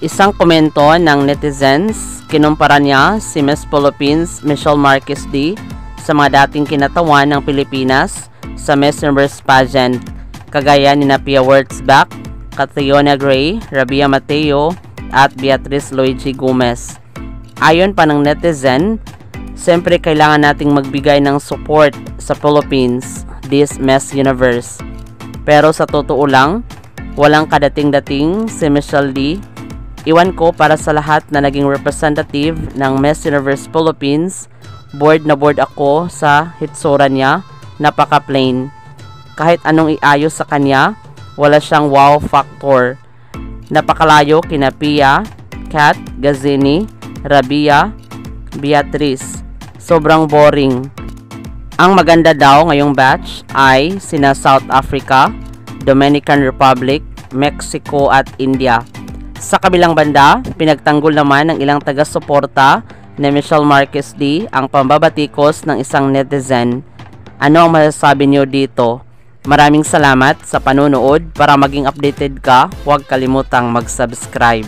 Isang komento ng netizens, kinumpara niya si Miss Philippines Michelle Marquez D sa mga dating kinatawan ng Pilipinas sa Miss Universe pageant, kagaya ni Pia Wurtzbach, Catriona Gray, Rabia Mateo, at Beatrice Luigi Gomez. Ayon pa ng netizen, siyempre kailangan nating magbigay ng support sa Philippines, this Miss Universe. Pero sa totoo lang, walang kadating-dating si Michelle D. Iwan ko para sa lahat na naging representative ng Miss Universe Philippines. Bored na bored ako sa hitsura niya, napaka-plain. Kahit anong iayos sa kanya, wala siyang wow factor. Napakalayo kina Pia, Kat, Gazini, Rabia, Beatrice. Sobrang boring. Ang maganda daw ngayong batch ay sina South Africa, Dominican Republic, Mexico at India. Sa kabilang banda, pinagtanggol naman ng ilang taga-suporta ni Michelle Marquez D ang pambabatikos ng isang netizen. Ano ang masasabi niyo dito? Maraming salamat sa panonood. Para maging updated ka, huwag kalimutang mag-subscribe.